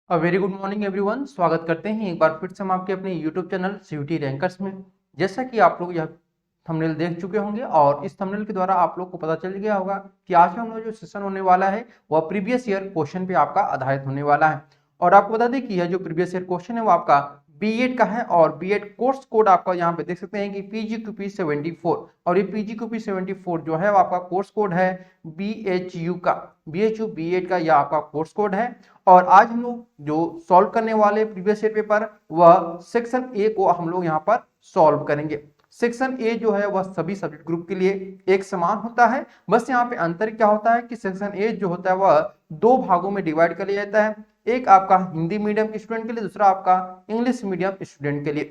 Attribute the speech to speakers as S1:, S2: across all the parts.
S1: Very good morning everyone. स्वागत करते हैं एक बार फिर से हम आपके अपने यूट्यूब चैनल सीयूटी रैंकर्स में। जैसा कि आप लोग यह थंबनेल देख चुके होंगे और इस थंबनेल के द्वारा आप लोग को पता चल गया होगा कि आज हम लोग जो सेशन होने वाला है वह प्रीवियस ईयर क्वेश्चन पे आपका आधारित होने वाला है। और आपको बता दें कि यह जो प्रीवियस ईयर क्वेश्चन है वो आपका बीएड का है और बीएड कोर्स कोड आपका यहाँ पे देख सकते हैं कि PGQP74 और ये PGQP74 जो है वो आपका कोर्स कोड है BHU का। BHU बीएड का यह आपका कोर्स कोड है। और आज हम लोग जो सॉल्व करने वाले प्रीवियस ईयर पेपर वह सेक्शन ए को हम लोग यहाँ पर सॉल्व करेंगे। सेक्शन ए जो है वह सभी सब्जेक्ट ग्रुप के लिए एक समान होता है। बस यहाँ पे अंतर क्या होता है कि सेक्शन ए जो होता है वह दो भागों में डिवाइड कर लिया जाता है। एक आपका हिंदी मीडियम के स्टूडेंट के लिए, दूसरा आपका इंग्लिश मीडियम स्टूडेंट के लिए।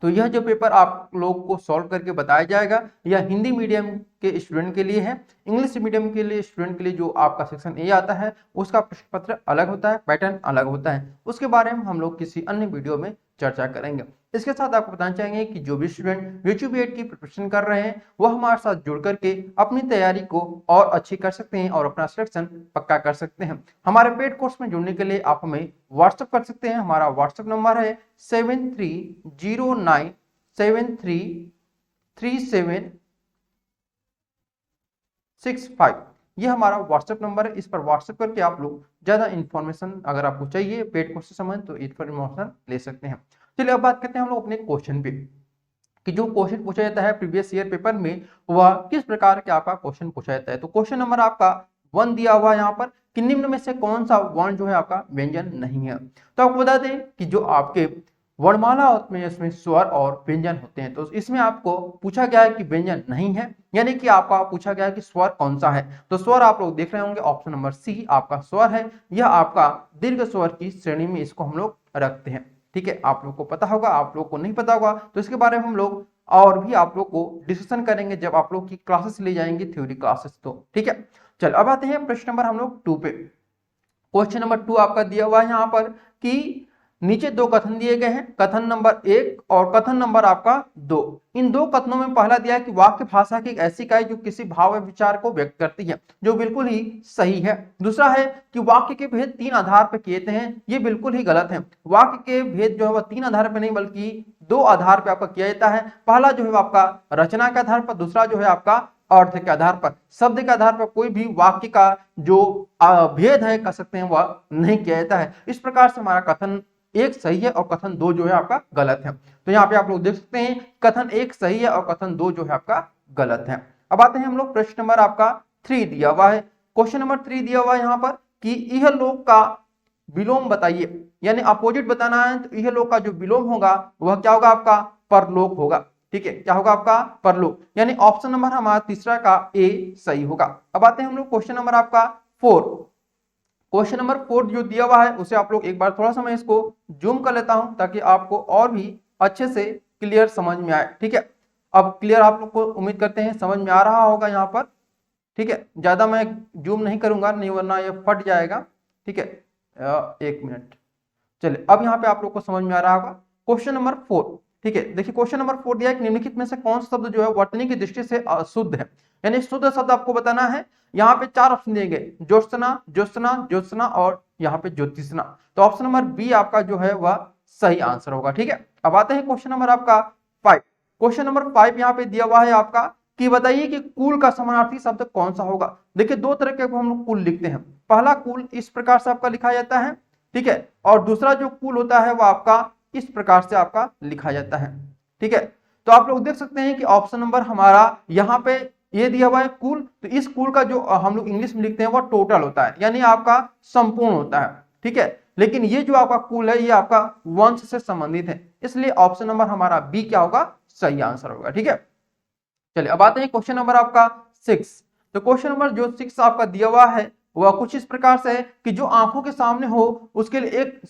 S1: तो यह जो पेपर आप लोग को सॉल्व करके बताया जाएगा यह हिंदी मीडियम के स्टूडेंट के लिए है। इंग्लिश मीडियम के लिए स्टूडेंट के लिए जो आपका सेक्शन ए आता है उसका प्रश्न पत्र अलग होता है, पैटर्न अलग होता है। उसके बारे में हम लोग किसी अन्य वीडियो में चर्चा करेंगे। इसके साथ आपको बताना चाहेंगे कि जो भी स्टूडेंट यूट्यूब बीएड की प्रिपरेशन कर रहे हैं वह हमारे साथ जुड़ करके अपनी तैयारी को और अच्छी कर सकते हैं और अपना सिलेक्शन पक्का कर सकते हैं। हमारे पेड कोर्स में जुड़ने के लिए आप हमें व्हाट्सएप कर सकते हैं। हमारा व्हाट्सएप नंबर है 7309733765। ये हमारा व्हाट्सएप नंबर है। इस पर व्हाट्सएप करके आप लोग ज्यादा इन्फॉर्मेशन अगर आपको चाहिए पेड कोर्स से संबंधित तो इन्फॉर्मेशन ले सकते हैं। चलिए अब बात करते हैं हम लोग अपने क्वेश्चन पे कि जो क्वेश्चन पूछा जाता है प्रीवियस ईयर पेपर में वह किस प्रकार के आपका क्वेश्चन पूछा जाता है। तो क्वेश्चन नंबर आपका 1 दिया हुआ है यहाँ पर कि निम्न में से कौन सा वर्ण जो है आपका व्यंजन नहीं है। तो आपको बता दें कि जो आपके वर्णमाला में इसमें स्वर और व्यंजन होते हैं तो इसमें आपको पूछा गया है कि व्यंजन नहीं है, यानी कि आपका पूछा गया है कि स्वर कौन सा है। तो स्वर आप लोग देख रहे होंगे ऑप्शन नंबर सी आपका स्वर है। यह आपका दीर्घ स्वर की श्रेणी में इसको हम लोग रखते हैं। ठीक है, आप लोग को पता होगा, आप लोग को नहीं पता होगा तो इसके बारे में हम लोग और भी आप लोग को डिस्कशन करेंगे जब आप लोग की क्लासेस ले जाएंगे, थ्योरी क्लासेस। तो ठीक है, चल अब आते हैं प्रश्न नंबर हम लोग 2 पे। क्वेश्चन नंबर 2 आपका दिया हुआ है यहाँ पर कि नीचे दो कथन दिए गए हैं, कथन नंबर 1 और कथन नंबर आपका 2। इन दो कथनों में पहला दिया है कि वाक्य भाषा की एक ऐसी इकाई जो किसी भाव या विचार को व्यक्त करती है, जो बिल्कुल ही सही है। दूसरा है कि वाक्य के भेद 3 आधार पर किए जाते हैं, ये बिल्कुल ही गलत है। वाक्य के भेद जो है वह 3 आधार पर नहीं बल्कि 2 आधार पर आपका किया जाता है। पहला जो है आपका रचना के आधार पर, दूसरा जो है आपका अर्थ के आधार पर। शब्द के आधार पर कोई भी वाक्य का जो भेद है कह सकते हैं वह नहीं किया जाता है। इस प्रकार से हमारा कथन 1 सही है और कथन 2 जो है आपका गलत है। तो यहाँ पे आप लोग देख सकते हैं कथन 1 सही है और कथन 2 जो है आपका गलत है। अब आते हैं हम लोग प्रश्न नंबर आपका 3 दिया हुआ है। क्वेश्चन नंबर 3 दिया हुआ है यहाँ पर कि इह लोक का विलोम बताइए, यानी अपोजिट बताना है। तो इह लोक का जो विलोम होगा वह क्या होगा आपका परलोक होगा। ठीक है, क्या होगा आपका परलोक, यानी ऑप्शन नंबर हमारा तीसरा का ए सही होगा। अब आते हैं हम लोग क्वेश्चन नंबर आपका 4। क्वेश्चन नंबर 4 जो दिया हुआ है उसे आप लोग एक बार थोड़ा सा मैं इसको जूम कर लेता हूं ताकि आपको और भी अच्छे से क्लियर समझ में आए। ठीक है, अब क्लियर आप लोग को उम्मीद करते हैं समझ में आ रहा होगा यहाँ पर। ठीक है, ज्यादा मैं जूम नहीं करूंगा, नहीं वरना ये फट जाएगा। ठीक है, 1 मिनट। चलिए अब यहाँ पे आप लोग को समझ में आ रहा होगा। क्वेश्चन नंबर 4, ठीक है, देखिए क्वेश्चन नंबर 4 दिया है कि निम्नलिखित में से कौन सा शब्द जो है वर्तनी की दृष्टि से अशुद्ध है, यानी शुद्ध शब्द आपको बताना है। यहाँ पे 4 ऑप्शन दिए गए, ज्योत्सना, ज्योत्सना, ज्योत्सना और यहाँ पे ज्योतिषना। तो ऑप्शन नंबर बी आपका जो है वह सही आंसर होगा। ठीक है, अब आते हैं क्वेश्चन नंबर आपका 5। क्वेश्चन नंबर 5 यहाँ पे दिया हुआ है आपका कि बताइए कि कुल का समानार्थी शब्द कौन सा होगा। देखिए 2 तरह के हम लोग कुल लिखते हैं। पहला कुल इस प्रकार से आपका लिखा जाता है, ठीक है, और दूसरा जो कुल होता है वो आपका इस प्रकार से आपका लिखा जाता है। ठीक है, तो आप लोग देख सकते हैं कि ऑप्शन नंबर हमारा यहाँ पे ये दिया हुआ है कुल। तो इस कुल का जो हम लोग इंग्लिश में लिखते हैं वो टोटल होता है, यानी आपका संपूर्ण होता है। ठीक है, लेकिन ये जो आपका कुल है ये आपका वंश से संबंधित है, इसलिए ऑप्शन नंबर हमारा बी क्या होगा, सही आंसर होगा। ठीक है, चलिए अब आते हैं क्वेश्चन नंबर आपका 6। तो क्वेश्चन नंबर जो 6 आपका दिया हुआ है वह कुछ इस प्रकार से है कि जो आंखों के सामने हो उसके लिए एक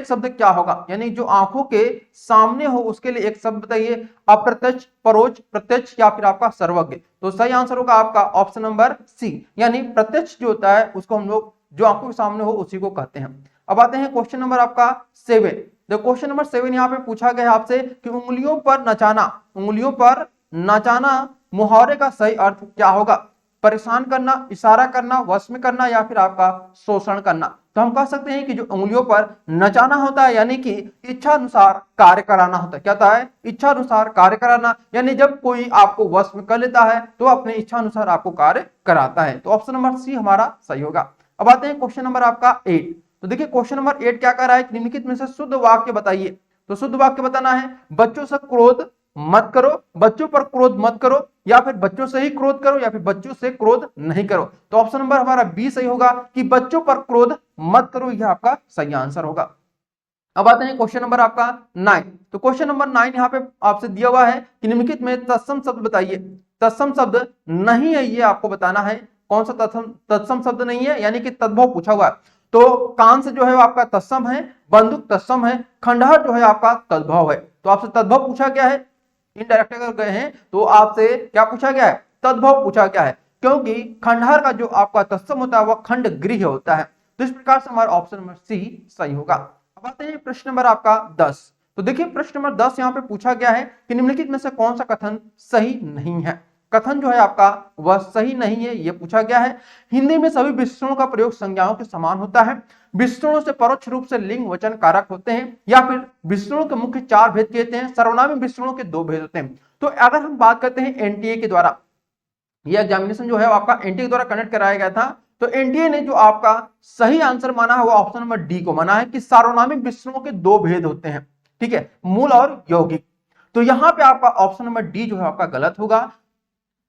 S1: शब्द क्या होगा, यानी जो आंखों के सामने हो उसके लिए एक शब्द बताइए। अप्रत्यक्ष, परोक्ष, प्रत्यक्ष या फिर आपका सर्वज्ञ। तो सही आंसर होगा आपका ऑप्शन नंबर सी, यानी प्रत्यक्ष जो होता है उसको हम लोग जो आंखों के सामने हो उसी को कहते हैं। अब आते हैं क्वेश्चन नंबर आपका 7। तो क्वेश्चन नंबर 7 यहाँ पे पूछा गया आपसे कि उंगलियों पर नचाना, उंगलियों पर नचाना मुहावरे का सही अर्थ क्या होगा। परेशान करना, इशारा करना, वश में करना या फिर आपका शोषण करना। तो हम कह सकते हैं कि जो उंगलियों पर नचाना होता है यानी कि इच्छा अनुसार कार्य कराना होता है। क्या होता है? इच्छा अनुसार कार्य कराना, यानी जब कोई आपको वश में कर लेता है तो अपने इच्छा अनुसार आपको कार्य कराता है। तो ऑप्शन नंबर सी हमारा सही होगा। अब आते हैं क्वेश्चन नंबर आपका 8। तो देखिए क्वेश्चन नंबर 8 क्या कह रहा है, निम्नलिखित में से शुद्ध वाक्य बताइए। तो शुद्ध वाक्य बताना है, बच्चों से क्रोध मत करो, बच्चों पर क्रोध मत करो, या फिर बच्चों से ही क्रोध करो, या फिर बच्चों से क्रोध नहीं करो। तो ऑप्शन नंबर हमारा बी सही होगा कि बच्चों पर क्रोध मत करो, यह आपका सही आंसर होगा। अब आते हैं क्वेश्चन नंबर आपका 9। तो क्वेश्चन नंबर 9 यहाँ पे आपसे दिया हुआ है कि निम्नलिखित में तत्सम शब्द बताइए। तत्सम शब्द नहीं है, ये आपको बताना है कौन सा तत्सम शब्द नहीं है, यानी कि तद्भव पूछा हुआ है। तो कांस जो है वो आपका तत्सम है, बंदूक तत्सम है, खंडहर जो है आपका तद्भव है। तो आपसे तद्भव पूछा गया है, इनडायरेक्ट अगर गए हैं तो आपसे क्या पूछा गया है, तद्भव पूछा गया है, क्योंकि खंडहर का जो आपका तत्सम होता है वह खंड गृह होता है। तो इस प्रकार से हमारा ऑप्शन नंबर सी सही होगा। अब आते हैं प्रश्न नंबर आपका 10। तो देखिए प्रश्न नंबर 10 यहाँ पे पूछा गया है कि निम्नलिखित में से कौन सा कथन सही नहीं है। कथन जो है आपका वह सही नहीं है, यह पूछा गया है। हिंदी में सभी विशेषणों का प्रयोग संज्ञाओं के समान होता है। विशेषणों से परोक्ष रूप से लिंग वचन कारक होते हैं, या फिर विशेषणों के मुख्य 4 भेद कहते हैं, सर्वनामी विशेषणों के 2 भेद होते हैं। तो अगर हम बात करते हैं एनटीए के द्वारा, यह एग्जामिनेशन जो है आपका एनटीए के द्वारा कंडक्ट कराया गया था, तो एनटीए ने जो आपका सही आंसर माना है वो ऑप्शन नंबर डी को माना है कि सार्वनामिक विशेषणों के 2 भेद होते हैं, ठीक है, मूल और यौगिक। तो यहां पे आपका ऑप्शन नंबर डी जो है आपका गलत होगा,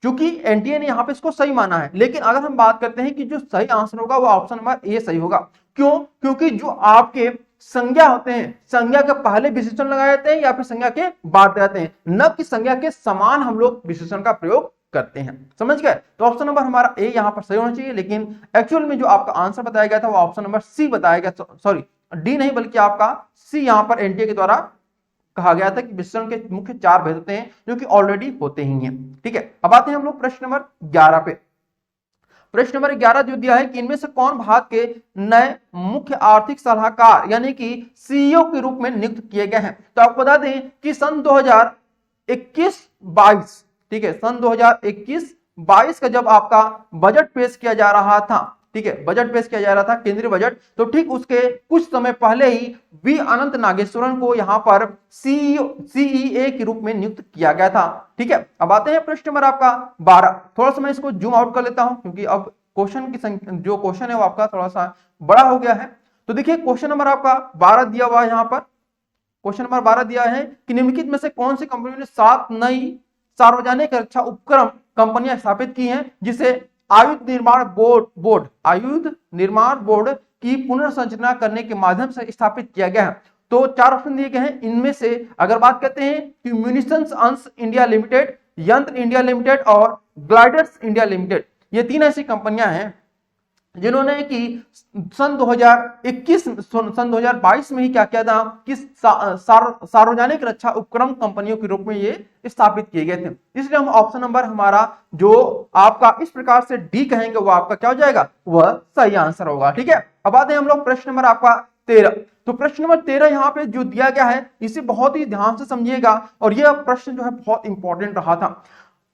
S1: क्योंकि एनटीए ने यहां पे इसको सही माना है। लेकिन अगर हम बात करते हैं कि जो सही आंसर होगा वो ऑप्शन नंबर ए सही होगा। क्यों? क्योंकि जो आपके संज्ञा होते हैं, संज्ञा के पहले विशेषण लगाए जाते हैं या फिर संज्ञा के बाद लगाते हैं, न कि संज्ञा के समान हम लोग विशेषण का प्रयोग करते हैं। समझ गए? तो ऑप्शन नंबर हमारा ए यहां पर सही होना चाहिए, लेकिन एक्चुअल में जो आपका आंसर बताया गया था वो ऑप्शन नंबर सी बताया गया, सॉरी डी नहीं बल्कि आपका सी यहां पर एनटीए के द्वारा कहा गया था कि विशेषण के मुख्य 4 भेद होते हैं जो कि ऑलरेडी होते ही हैं। ठीक है, अब आते हैं हम लोग प्रश्न नंबर 11 पे। प्रश्न नंबर 11 जो दिया है कि इनमें से कौन भारत के नए मुख्य आर्थिक सलाहकार यानी कि सीईओ के रूप में नियुक्त किए गए हैं। तो आपको बता दें कि सन 2021-22, ठीक है, सन 2021-22 का जब आपका बजट पेश किया जा रहा था, ठीक है, बजट पेश किया जा रहा था केंद्रीय बजट, तो ठीक उसके कुछ समय पहले ही वी अनंत नागेश्वरन को यहां पर सीईए के रूप में नियुक्त किया गया था। ठीक है, अब आते हैं प्रश्न नंबर आपका 12। थोड़ा सा मैं इसको जूम आउट कर लेता हूं क्योंकि अब क्वेश्चन की संख्या, जो क्वेश्चन है वो आपका थोड़ा सा बड़ा हो गया है। तो देखिए क्वेश्चन नंबर आपका 12 दिया हुआ है, यहां पर क्वेश्चन नंबर 12 दिया है कि निम्नलिखित में से कौन सी कंपनी ने 7 नई सार्वजनिक रक्षा उपक्रम कंपनियां स्थापित की हैं, जिसे आयुध निर्माण बोर्ड की पुनर्संरचना करने के माध्यम से स्थापित किया गया है। तो 4 ऑप्शन दिए गए हैं, इनमें से अगर बात करते हैं कि म्यूनिशंस अंश इंडिया लिमिटेड, यंत्र इंडिया लिमिटेड और ग्लाइडर्स इंडिया लिमिटेड, ये 3 ऐसी कंपनियां हैं जिन्होंने कि सन 2022 में ही क्या किया था कि सार्वजनिक रक्षा उपक्रम कंपनियों के रूप में ये स्थापित किए गए थे। इसलिए हम ऑप्शन नंबर हमारा जो आपका इस प्रकार से डी कहेंगे वो आपका क्या हो जाएगा, वह सही आंसर होगा। ठीक है, अब आते हैं हम लोग प्रश्न नंबर आपका 13। तो प्रश्न नंबर 13 यहाँ पे जो दिया गया है इसे बहुत ही ध्यान से समझिएगा, और यह प्रश्न जो है बहुत इंपॉर्टेंट रहा था।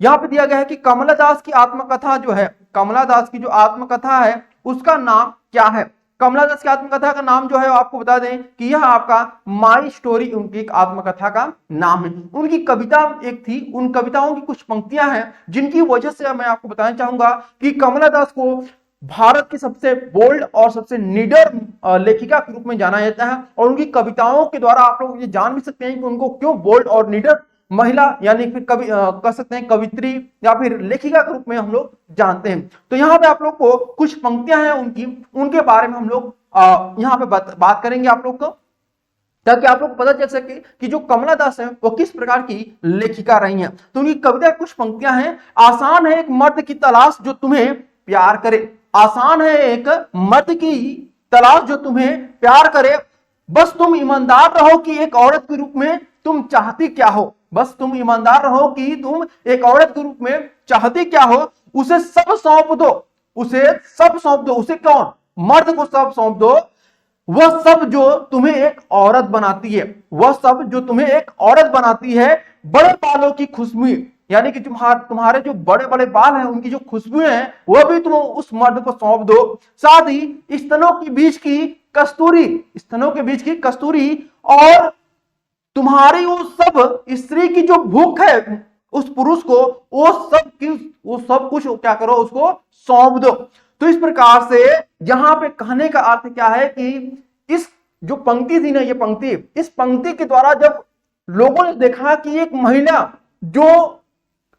S1: यहाँ पे दिया गया है कि कमला दास की आत्मकथा जो है, कमला दास की जो आत्मकथा है उसका नाम क्या है। कमला दास की आत्मकथा का नाम जो है आपको बता दें कि यह आपका माई स्टोरी उनकी एक आत्मकथा का नाम है। उनकी कविता एक थी, उन कविताओं की कुछ पंक्तियां हैं जिनकी वजह से मैं आपको बताना चाहूंगा कि कमला दास को भारत की सबसे बोल्ड और सबसे निडर लेखिका के रूप में जाना जाता है, और उनकी कविताओं के द्वारा आप लोग ये जान भी सकते हैं कि उनको क्यों बोल्ड और निडर महिला यानी फिर कवि कह सकते हैं कवित्री या फिर लेखिका के रूप में हम लोग जानते हैं। तो यहाँ पे आप लोग को कुछ पंक्तियां हैं उनकी, उनके बारे में हम लोग यहाँ पे बात करेंगे आप लोग को, ताकि आप लोग को पता चल सके कि जो कमला दास है वो किस प्रकार की लेखिका रही हैं। तो उनकी कविता कुछ पंक्तियां हैं। आसान है एक मर्द की तलाश जो तुम्हें प्यार करे, आसान है एक मर्द की तलाश जो तुम्हें प्यार करे, बस तुम ईमानदार रहो कि एक औरत के रूप में तुम चाहती क्या हो, बस तुम ईमानदार रहो कि तुम एक औरत के रूप में चाहती क्या हो, उसे सब सौंप दो, उसे सब सौंप दो। उसे कौन? मर्द को सब सौंप दो, वह सब जो तुम्हें एक औरत बनाती है, वह सब जो तुम्हें एक औरत बनाती है। बड़े बालों की खुशबू, यानी कि तुम्हारे जो बड़े बड़े बाल हैं उनकी जो खुशबुएं हैं वो भी तुम उस मर्द को सौंप दो। साथ ही स्तनों के बीच की कस्तूरी और तुम्हारी वो सब स्त्री की जो भूख है उस पुरुष को वो सब कुछ क्या करो, उसको सौंप दो। तो इस प्रकार से यहां पे कहने का अर्थ क्या है कि इस जो पंक्ति थी ना, ये पंक्ति, इस पंक्ति के द्वारा जब लोगों ने देखा कि एक महिला जो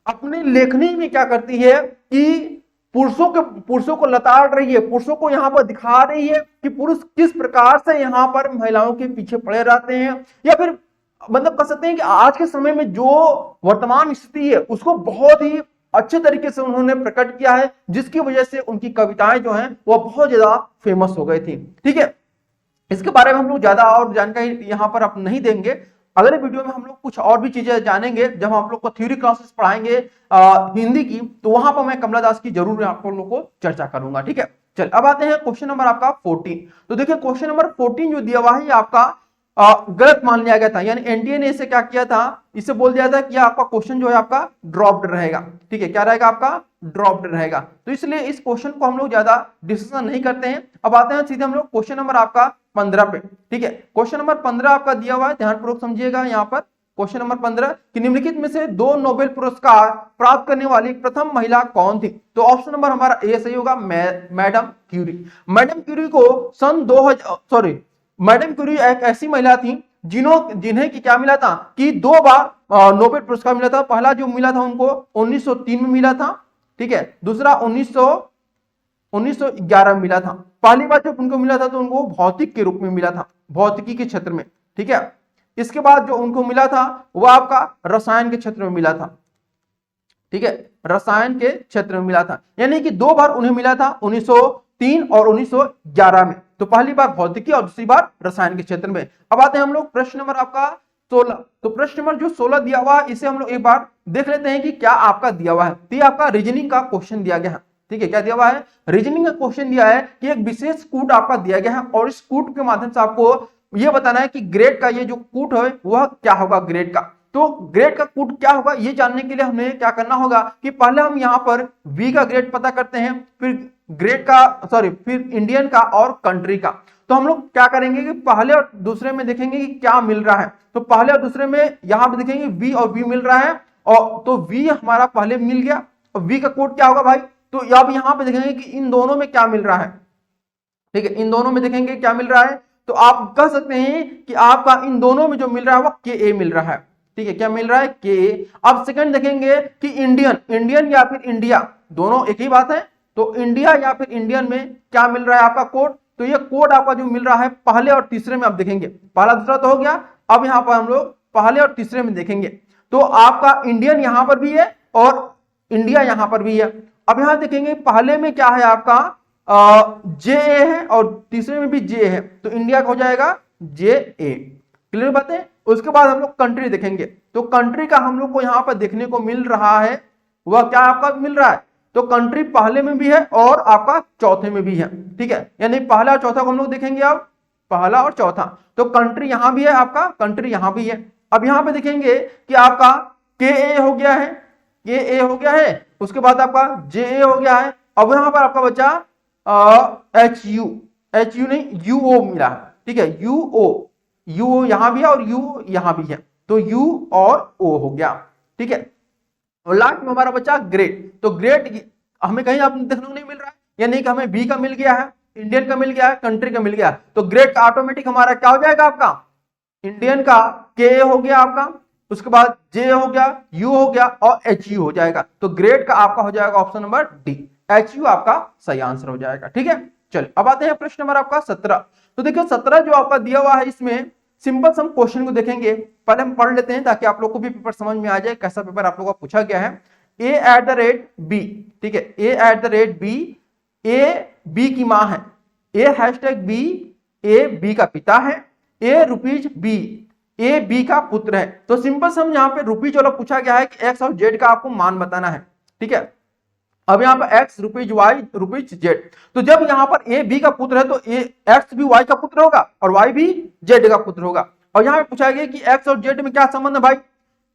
S1: अपनी लेखनी में क्या करती है कि पुरुषों को लताड़ रही है, पुरुषों को यहां पर दिखा रही है कि पुरुष किस प्रकार से यहां पर महिलाओं के पीछे पड़े रहते हैं, या फिर मतलब कह सकते हैं कि आज के समय में जो वर्तमान स्थिति है उसको बहुत ही अच्छे तरीके से उन्होंने प्रकट किया है, जिसकी वजह से उनकी कविताएं जो हैं वो बहुत ज्यादा फेमस हो गई थी। ठीक है, इसके बारे में हम लोग ज्यादा और जानकारी यहां पर आप नहीं देंगे। अगले वीडियो में हम लोग कुछ और भी चीजें जानेंगे। जब हम लोग को थ्योरी क्लासेस पढ़ाएंगे हिंदी की, तो वहां पर मैं कमला दास की जरूर आप लोगों को चर्चा करूंगा। ठीक है, चल अब आते हैं क्वेश्चन नंबर आपका 14। तो देखिए क्वेश्चन नंबर 14 जो दिया हुआ है आपका गलत मान लिया गया था, यानी एनटीए ने इसे क्या किया था, इसे बोल दिया था कि आपका क्वेश्चन जो है आपका ड्रॉप्ड रहेगा। ठीक है, क्या रहेगा आपका, ड्रॉप्ड रहेगा। तो इसलिए इस क्वेश्चन को हम लोग ज्यादा डिस्कशन नहीं करते हैं। अब आते हैं सीधे हम लोग क्वेश्चन नंबर आपका 15 पे। ठीक है, क्वेश्चन नंबर 15 आपका दिया हुआ है, ध्यानपूर्वक समझिएगा। यहाँ पर क्वेश्चन नंबर 15 कि निम्नलिखित में से 2 नोबेल पुरस्कार प्राप्त करने वाली प्रथम महिला कौन थी। तो ऑप्शन नंबर हमारा ए सही होगा, मैडम क्यूरी। मैडम क्यूरी को सन 2000 मैडम क्यूरी एक ऐसी महिला थी जिन्हें कि क्या मिला था कि 2 बार नोबेल पुरस्कार मिला था। पहला जो मिला था उनको 1903 में मिला था। ठीक है, दूसरा 1911 में मिला था। पहली बार जब उनको मिला था तो उनको भौतिक के रूप में मिला था, भौतिकी के क्षेत्र में। ठीक है, इसके बाद जो उनको मिला था वह आपका रसायन के क्षेत्र में मिला था। ठीक है, रसायन के क्षेत्र में मिला था, यानी कि 2 बार उन्हें मिला था, 1903 और 1911 में। तो पहली बार भौतिकी और दूसरी बार रसायन के क्षेत्र में। अब आते हैं हम लोग प्रश्न नंबर आपका 16। तो प्रश्न नंबर जो 16 दिया हुआ है इसे हम लोग एक बार देख लेते हैं कि क्या आपका दिया हुआ है। तो ये आपका रीजनिंग का क्वेश्चन दिया गया है। ठीक है, क्या दिया हुआ है, रीजनिंग का क्वेश्चन दिया है कि एक विशेष कूट आपका दिया गया है और इस कूट के माध्यम से आपको यह बताना है कि ग्रेड का ये जो कूट है वह क्या होगा, ग्रेड का। तो ग्रेड का कूट क्या होगा ये जानने के लिए हमें क्या करना होगा कि पहले हम यहाँ पर वी का ग्रेड पता करते हैं, फिर इंडियन का और कंट्री का। तो हम लोग क्या करेंगे कि पहले और दूसरे में देखेंगे कि क्या मिल रहा है। तो पहले और दूसरे में यहां पे देखेंगे वी और वी मिल रहा है, और तो वी हमारा पहले मिल गया। और वी का कोड क्या होगा भाई, तो अब यहां पे देखेंगे कि इन दोनों में क्या मिल रहा है। ठीक है, इन दोनों में देखेंगे क्या मिल रहा है, तो आप कह सकते हैं कि आपका इन दोनों में जो मिल रहा है वो के ए मिल रहा है। ठीक है, क्या मिल रहा है, के ए। अब सेकंड देखेंगे कि इंडियन या फिर इंडिया, दोनों एक ही बात है। तो इंडिया या फिर इंडियन में क्या मिल रहा है आपका कोड, तो ये कोड आपका जो मिल रहा है पहले और तीसरे में। आप देखेंगे पहला दूसरा तो हो गया, अब यहां पर हम लोग पहले और तीसरे में देखेंगे तो आपका इंडियन यहां पर भी है और इंडिया यहां पर भी है। अब यहां देखेंगे पहले में क्या है आपका जे ए है और तीसरे में भी जे है, तो इंडिया का हो जाएगा जे ए। क्लियर बात है। उसके बाद हम लोग कंट्री देखेंगे, तो कंट्री का हम लोग को यहां पर देखने को मिल रहा है, वह क्या आपका मिल रहा है, तो कंट्री पहले में भी है और आपका चौथे में भी है। ठीक है, यानी पहला और चौथा को हम लोग देखेंगे, अब पहला और चौथा, तो कंट्री यहां भी है, आपका कंट्री यहां भी है। अब यहां पे देखेंगे कि आपका के ए हो गया है, के ए हो गया है, उसके बाद आपका जे ए हो गया है। अब यहां पर आपका बचा एच यू नहीं यू ओ मिला है। ठीक है, यू ओ यहां भी है और यू यहां भी है, तो यू और ओ हो गया। ठीक है, और लास्ट में हमारा बचा ग्रेड। तो ग्रेड हमें कहीं आप देखने को नहीं मिल रहा है, यानी कि हमें बी का मिल गया है, इंडियन का मिल गया है, कंट्री का मिल गया, तो ग्रेड का ऑटोमेटिक हमारा क्या हो जाएगा, आपका इंडियन का के हो गया आपका, उसके बाद जे हो गया, यू हो गया और एच यू हो जाएगा। तो ग्रेड का आपका हो जाएगा option number D, H U आपका सही आंसर हो जाएगा। ठीक है, चलिए अब आते हैं प्रश्न नंबर आपका 17। तो देखिए 17 जो आपका दिया हुआ है इसमें सिंपल सम क्वेश्चन को देखेंगे, पहले हम पढ़ लेते हैं ताकि आप लोग को भी पेपर समझ में आ जाए कैसा पेपर आप लोगों का पूछा गया है। a@b, ठीक है, a@b, ए बी की मां है, a#b, ए बी का पिता है, A rupees B, A B का पुत्र है। तो सिंपल सम यहाँ पे रुपीज वाला पूछा गया है कि एक्स और जेड का आपको मान बताना है। ठीक है, अब यहाँ पर X rupees Y rupees Z, तो जब यहाँ पर ए बी का पुत्र है तो ए एक्स भी वाई का पुत्र होगा और वाई भी जेड का पुत्र होगा। और यहाँ पे पूछा गया कि एक्स और जेड में क्या संबंध है भाई,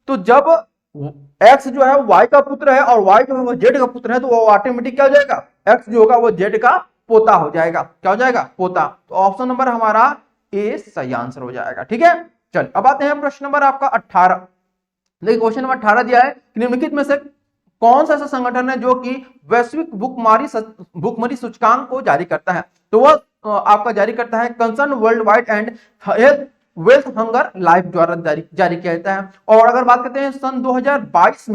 S1: तो जब एक्स जो है वाई का पुत्र है और वाई जो है वो जेड का पुत्र है, तो वो ऑटोमेटिक क्या हो जाएगा, एक्स जो होगा वो जेड का पोता हो जाएगा। क्या हो जाएगा, पोता। तो ऑप्शन नंबर हमारा ए सही आंसर हो जाएगा। ठीक है, चल अब आते हैं प्रश्न नंबर आपका 18। देखिए क्वेश्चन नंबर 18 दिया है, निम्नलिखित में से कौन सा ऐसा संगठन है जो कि वैश्विक भुखमरी सूचकांक को जारी करता है। तो वह आपका जारी करता है concern world wide and health wealth hunger life द्वारा जारी किया जाता है। और अगर बात करते हैं सन 2022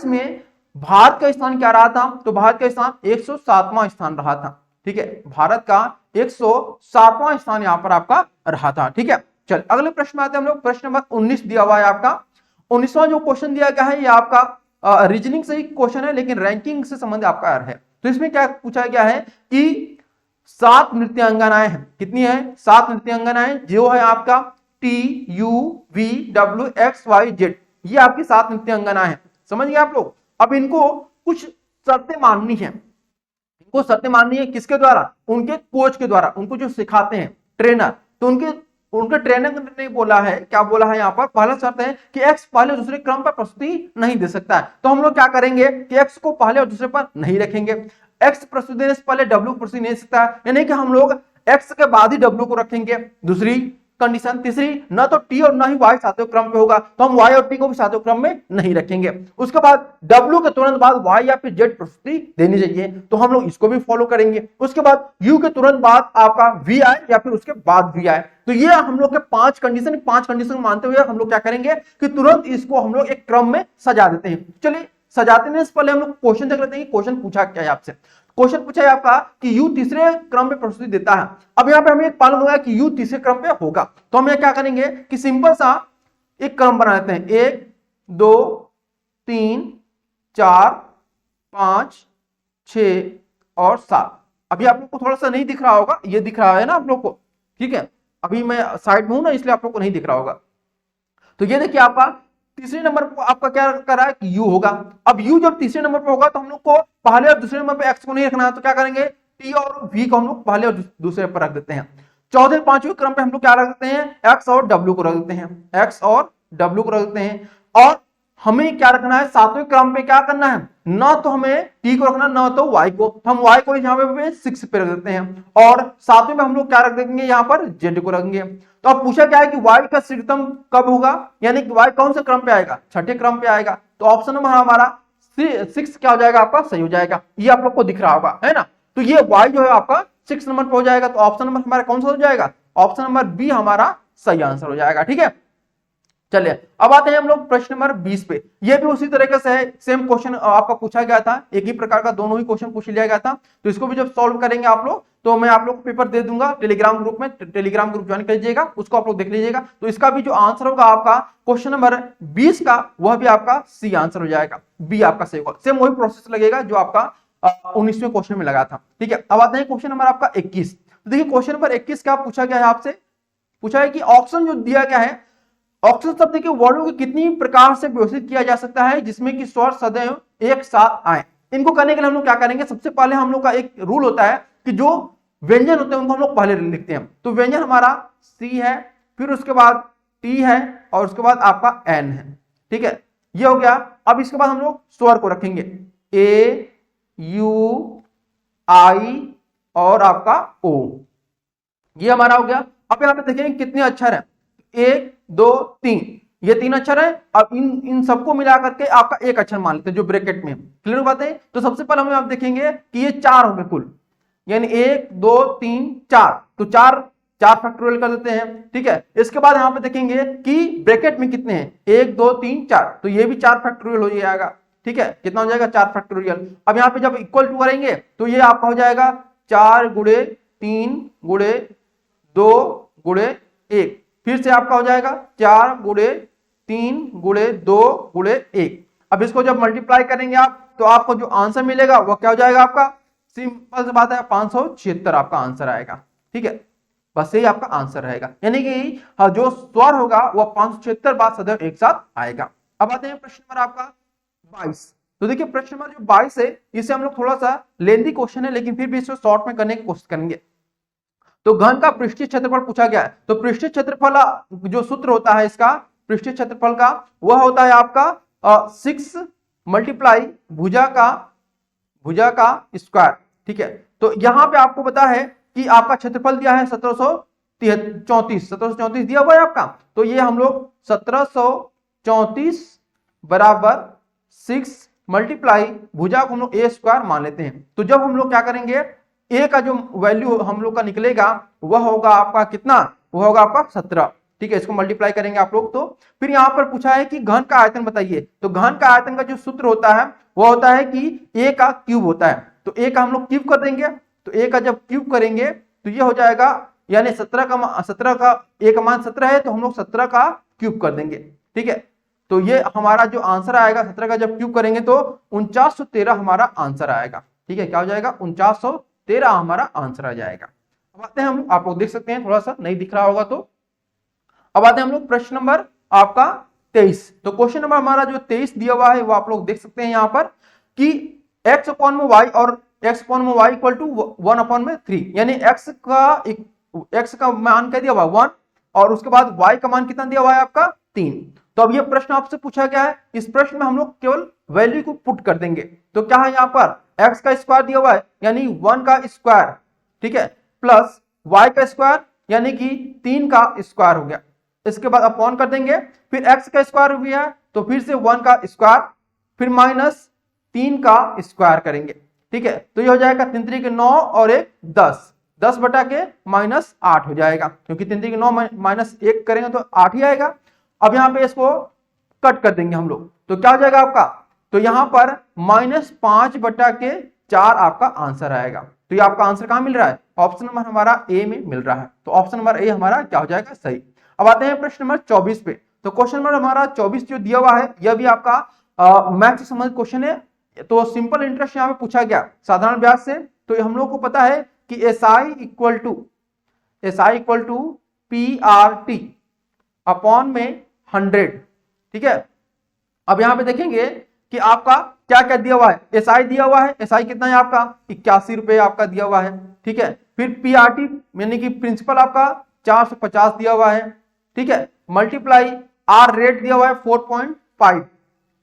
S1: में भारत का स्थान क्या रहा था, तो भारत का स्थान 107वां स्थान रहा था। ठीक है, भारत का 107वां स्थान यहां पर आपका रहा था। ठीक है, चल अगले प्रश्न में आते हैं हम लोग। प्रश्न नंबर 19 दिया हुआ है आपका। 19वां जो क्वेश्चन दिया गया है ये आपका रीजनिंग से ही क्वेश्चन है, लेकिन रैंकिंग से संबंध आपका है। तो इसमें क्या पूछा गया है कि 7 नृत्यांगनाएं हैं। कितनी है, 7 नृत्यांगनाएं, जो है आपका TUVWXYZ, ये आपकी 7 नृत्यांगनाएं हैं। समझ गए आप लोग। अब इनको कुछ शर्तें माननी है, इनको शर्तें माननी है किसके द्वारा, उनके कोच के द्वारा, उनको जो सिखाते हैं ट्रेनर। तो उनके ट्रेनर ने बोला है, क्या बोला है यहाँ पर, पहला शर्त है कि एक्स पहले दूसरे क्रम पर प्रस्तुति नहीं दे सकता है। तो हम लोग क्या करेंगे कि एक्स को पहले और दूसरे पर नहीं रखेंगे। एक्स प्रस्तुति देने से पहले डब्ल्यू प्रस्तुति नहीं दे सकता है, यानी कि हम लोग एक्स के बाद ही डब्ल्यू को रखेंगे। दूसरी कंडीशन। तीसरी, न तो टी और न ही वाई सातवें क्रम पे होगा, तो हम वाई और टी को भी सातवें क्रम में नहीं रखेंगे। उसके बाद डब्ल्यू के तुरंत बाद वाई या फिर जेड प्रस्तुति देनी चाहिए, तो हम लोग इसको भी फॉलो करेंगे। उसके बाद यू के तुरंत बाद आपका वी आए या फिर उसके बाद वी आए। तो ये हम लोग के 5 कंडीशन मानते हुए हम लोग क्या करेंगे कि तुरंत इसको हम लोग एक क्रम में सजा देते हैं। चलिए सजाते से पहले हम लोग क्वेश्चन देख लेते हैं कि क्वेश्चन पूछा क्या है आपसे। क्वेश्चन पूछा है आपका कि यू तीसरे क्रम में प्रस्तुति देता है। अब यहाँ पे हमें एक पालन होगा कि यू तीसरे क्रम पे होगा, तो हम क्या करेंगे कि सिंपल सा एक क्रम बना लेते हैं, 1 2 3 4 5 6 और 7। अभी आप लोग को थोड़ा सा नहीं दिख रहा होगा, ये दिख रहा है ना आप लोग को, ठीक है। अभी मैं साइड में हूं ना, इसलिए आप लोग को नहीं दिख रहा होगा। तो ये देखिए आपका तीसरे नंबर पर आपका क्या कर रहा है कि यू होगा। अब यू जब तीसरे नंबर पर होगा तो हम लोग को पहले और दूसरे नंबर पे एक्स को नहीं रखना है, तो क्या करेंगे टी और वी को हम लोग पहले और दूसरे पर रख देते हैं। चौथे पांचवें क्रम पे हम लोग क्या रख देते हैं, एक्स और डब्ल्यू को रख देते हैं, एक्स और डब्ल्यू को रख देते हैं। और हमें क्या रखना है, सातवें क्रम पे क्या करना है, ना तो हमें टी को रखना ना तो वाई को। हम वाई को यहाँ पे 6 पे रख देते हैं, और सातवें में हम लोग क्या रख देंगे, यहाँ पर जेड को रखेंगे। तो अब पूछा क्या है कि वाई का शीघ्रतम कब होगा, यानी कि वाई कौन से क्रम पे आएगा, छठे क्रम पे आएगा। तो ऑप्शन नंबर हमारा 6 क्या हो जाएगा आपका, सही हो जाएगा। ये आप लोग को दिख रहा होगा, है ना। तो ये वाई जो है आपका 6 नंबर पे हो जाएगा, तो ऑप्शन नंबर हमारा कौन सा हो जाएगा, ऑप्शन नंबर बी हमारा सही आंसर हो जाएगा। ठीक है, चलिए अब आते हैं हम लोग प्रश्न नंबर 20 पे। ये भी उसी तरीके से है, सेम क्वेश्चन आपका पूछा गया था, एक ही प्रकार का दोनों ही क्वेश्चन पूछ लिया गया था। तो इसको भी जब सॉल्व करेंगे आप लोग, तो मैं आप लोग को पेपर दे दूंगा टेलीग्राम ग्रुप में, टेलीग्राम ग्रुप ज्वाइन कर लीजिएगा, उसको आप लोग देख लीजिएगा। तो इसका भी जो आंसर होगा आपका क्वेश्चन नंबर 20 का, वह भी आपका सी आंसर हो जाएगा, बी आपका सही होगा। सेम वही प्रोसेस लगेगा जो आपका 19वें क्वेश्चन में लगा था। ठीक है, अब आते हैं क्वेश्चन नंबर आपका 21। तो देखिए क्वेश्चन नंबर 21 क्या पूछा गया है आपसे, पूछा है कि ऑप्शन जो दिया गया है, ऑक्शन शब्द के वर्णों को कितनी प्रकार से व्यवस्थित किया जा सकता है जिसमें कि स्वर सदैव एक साथ आए। इनको करने के लिए हम लोग क्या करेंगे, सबसे पहले हम लोग का एक रूल होता है कि जो व्यंजन होते हैं उनको हम लोग पहले लिखते हैं। तो व्यंजन हमारा सी है, फिर उसके बाद टी है, और उसके बाद आपका एन है। ठीक है, ये हो गया। अब इसके बाद हम लोग स्वर को रखेंगे, ए यू आई और आपका ओ, ये हमारा हो गया। अब यहाँ पे देखेंगे कितने अक्षर हैं, 1 2 3, ये 3 अक्षर है। अब इन सबको मिला करके आपका एक अक्षर मान लेते हैं जो ब्रैकेट में। क्लियर बात है। तो सबसे पहले हम आप देखेंगे कि ये 4 हो गए कुल, यानी 1 2 3 4, तो 4 फैक्टोरियल कर देते हैं। ठीक है, इसके बाद यहाँ पे देखेंगे कि ब्रैकेट में कितने हैं, 1 2 3 4, तो ये भी 4 फैक्टोरियल हो जाएगा। ठीक है, कितना हो जाएगा, 4 फैक्टोरियल। अब यहाँ पे जब इक्वल टू करेंगे तो ये आपका हो जाएगा 4 गुणे 3 गुणे 2 गुणे 1, फिर से आपका हो जाएगा 4 गुणे 3 गुणे 2 गुणे 1। अब इसको जब मल्टीप्लाई करेंगे आप, तो आपको जो आंसर मिलेगा वो क्या हो जाएगा आपका, सिंपल सी बात है, 576 आपका आंसर आएगा। ठीक है, बस यही आपका आंसर रहेगा, यानी कि जो स्वर होगा वह 576 बार सदैव एक साथ आएगा। अब आते हैं प्रश्न नंबर आपका 22। तो देखिए प्रश्न नंबर जो 22 है, इसे हम लोग थोड़ा सा लेंथी क्वेश्चन है, लेकिन फिर भी इसको शॉर्ट में करने की कोशिश करेंगे। तो घन का पृष्ठीय क्षेत्रफल पूछा गया है। तो पृष्ठीय क्षेत्रफल जो सूत्र होता है इसका, पृष्ठीय क्षेत्रफल का वह होता है आपका 6 मल्टीप्लाई भुजा का स्क्वायर। ठीक है, तो यहां पे आपको पता है कि आपका क्षेत्रफल दिया है 1734 दिया हुआ है आपका, तो ये हम लोग 1734 बराबर 6 मल्टीप्लाई भुजा को हम लोग ए स्क्वायर मान लेते हैं। तो जब हम लोग क्या करेंगे, ए का जो वैल्यू हम लोग का निकलेगा वह होगा आपका कितना, वह होगा आपका 17। ठीक है, इसको मल्टीप्लाई करेंगे आप लोग। तो फिर यहां पर पूछा है कि घन का आयतन बताइए, तो घन का आयतन का जो सूत्र होता है वह होता है कि ए का क्यूब होता है। तो ए का हम लोग क्यूब कर देंगे, तो ए का जब क्यूब करेंगे तो ये हो जाएगा, यानी 17 का ए का मान 17 है, तो हम लोग 17 का क्यूब कर देंगे। ठीक है, तो ये हमारा जो आंसर आएगा 17 का जब क्यूब करेंगे तो 4913 हमारा आंसर आएगा। ठीक है, क्या हो जाएगा, 4913 हमारा आंसर आ जाएगा। अब आते हैं हम, आप लोग देख सकते हैं थोड़ा सा नहीं दिख रहा होगा, तो अब आते हैं हम लोग प्रश्न नंबर आपका 23। तो क्वेश्चन नंबर हमारा जो 23 दिया हुआ है वो आप लोग देख सकते हैं यहाँ पर कि x अपॉन में y और x अपॉन में y इक्वल टू 1 अपॉन में 3, यानी x का मान क्या दिया हुआ 1 और उसके बाद y का मान कितना दिया हुआ है आपका 3। तो अब ये प्रश्न आपसे पूछा गया है, इस प्रश्न में हम लोग केवल वैल्यू को पुट कर देंगे। तो क्या है यहाँ पर, x का स्क्वायर दिया हुआ है यानी 1 का स्क्वायर, ठीक है, प्लस y का स्क्वायर यानी कि 3 का स्क्वायर हो गया। इसके बाद अपॉन कर देंगे, फिर x का स्क्वायर हो गया तो फिर से 1 का स्क्वायर, फिर माइनस 3 का स्क्वायर करेंगे। ठीक है, तो ये हो जाएगा 3 3 के 9 और 1 10, 10 बटा के माइनस 8 हो जाएगा, क्योंकि 3 3 के 9 माइनस 1 करेंगे तो 8 ही आएगा। अब यहाँ पे इसको कट कर देंगे हम लोग, तो क्या हो जाएगा आपका, तो यहाँ पर -5 बटा के 4 आपका आंसर आएगा। तो ये आपका आंसर कहां मिल रहा है, ऑप्शन नंबर हमारा ए में मिल रहा है। तो ऑप्शन नंबर ए हमारा क्या हो जाएगा, सही। अब आते हैं प्रश्न नंबर 24 पे। तो क्वेश्चन नंबर हमारा 24 जो दिया हुआ है यह भी आपका मैथ से संबंधित क्वेश्चन है। तो सिंपल इंटरेस्ट यहाँ पे पूछा गया साधारण ब्याज से। तो हम लोग को पता है कि SI equal to PRT upon में 100। ठीक है, अब यहाँ पे देखेंगे कि आपका क्या क्या दिया हुआ है, SI दिया हुआ है, SI कितना है आपका 81 रुपए आपका दिया हुआ है। ठीक है, फिर PRT यानी कि प्रिंसिपल आपका 450 दिया हुआ है। ठीक है, मल्टीप्लाई R रेट दिया हुआ है 4.5।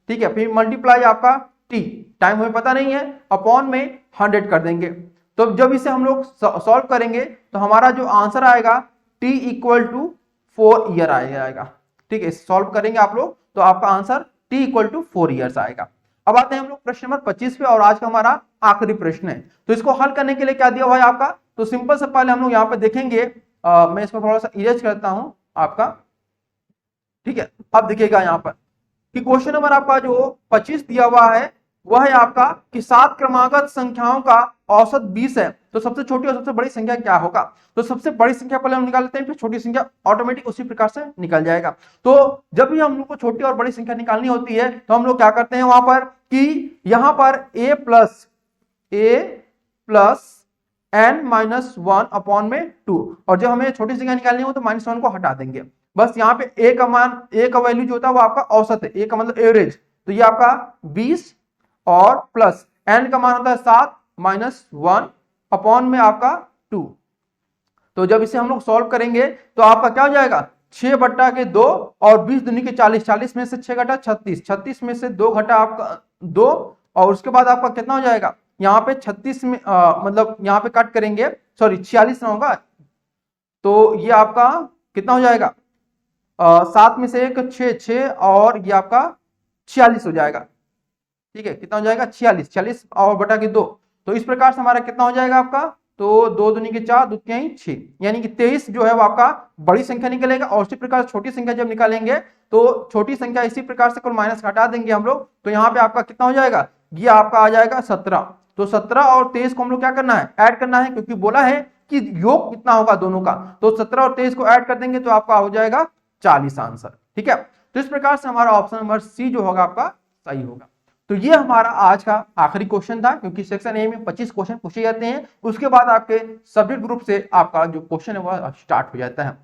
S1: ठीक है, फिर मल्टीप्लाई आपका T टाइम हमें पता नहीं है, अपॉन में 100 कर देंगे। तो जब इसे हम लोग सॉल्व करेंगे तो हमारा जो आंसर आएगा T इक्वल टू 4 ईयर आएगा। ठीक है, सॉल्व करेंगे आप लोग तो आपका answer T equal to 4 years आएगा। अब आते हैं हम लोग प्रश्न नंबर 25 पे, और आज का हमारा आखिरी प्रश्न है। तो इसको हल करने के लिए क्या दिया हुआ है आपका, तो सिंपल से पहले हम लोग यहाँ पे देखेंगे, मैं इसको थोड़ा सा इरेज करता हूं आपका। ठीक है, अब देखिएगा यहाँ पर कि क्वेश्चन नंबर आपका जो 25 दिया हुआ है वह है आपका कि 7 क्रमागत संख्याओं का औसत 20 है, तो सबसे छोटी और सबसे बड़ी संख्या क्या होगा। तो सबसे बड़ी संख्या पहले हम निकाल लेते हैं, फिर छोटी संख्या ऑटोमेटिक उसी प्रकार से निकल जाएगा। तो जब भी हम लोग को छोटी और बड़ी संख्या निकालनी होती है तो हम लोग क्या करते हैं वहां पर कि यहां पर a प्लस n-1 अपॉन में 2, और जब हमें छोटी संख्या निकालनी हो तो -1 को हटा देंगे। बस यहाँ पे a का मान, a का वैल्यू जो होता है वो आपका औसत है, a का मतलब एवरेज, तो ये आपका 20 और प्लस n का मान होता है 7 -1 अपॉन में आपका 2। तो जब इसे हम लोग सॉल्व करेंगे तो आपका क्या हो जाएगा, 6 बट्टा के 2 और 20 दूनी के 40, 40 में से 6 घटा 36, 36 में से 2 घटा आपका 2, और उसके बाद आपका कितना हो जाएगा, यहाँ पे 36 में मतलब यहाँ पे कट करेंगे, सॉरी 46 ना होगा, तो ये आपका कितना हो जाएगा, 7 में से 1 6 और ये आपका 46 हो जाएगा। ठीक है, कितना हो जाएगा 46 और बटा के 2, तो इस प्रकार से हमारा कितना हो जाएगा आपका, तो 2 दूनी के 4, 2 तिहाई 6, यानी कि 23 जो है वो आपका बड़ी संख्या निकलेगा। और इसी प्रकार छोटी संख्या जब निकालेंगे तो छोटी संख्या इसी प्रकार से कुल माइनस हटा देंगे हम लोग, तो यहाँ पे आपका कितना हो जाएगा, ये आपका आ जाएगा 17। तो 17 और 23 को हम लोग क्या करना है, ऐड करना है, क्योंकि बोला है कि योग कितना होगा दोनों का, तो 17 और 23 को ऐड कर देंगे तो आपका हो जाएगा 40 आंसर। ठीक है, तो इस प्रकार से हमारा ऑप्शन नंबर सी जो होगा आपका सही होगा। तो ये हमारा आज का आखिरी क्वेश्चन था, क्योंकि सेक्शन ए में 25 क्वेश्चन पूछे जाते हैं, उसके बाद आपके सब्जेक्ट ग्रुप से आपका जो क्वेश्चन है वह स्टार्ट हो जाता है।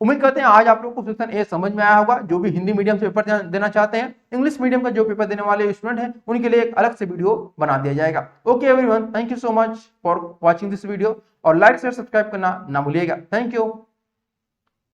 S1: उम्मीद करते हैं आज आप लोग को सेक्शन ए समझ में आया होगा। जो भी हिंदी मीडियम से पेपर देना चाहते हैं, इंग्लिश मीडियम का जो पेपर देने वाले स्टूडेंट हैं, उनके लिए एक अलग से वीडियो बना दिया जाएगा। Okay everyone, thank you so much for watching this video, और लाइक शेयर सब्सक्राइब करना ना भूलिएगा। Thank you.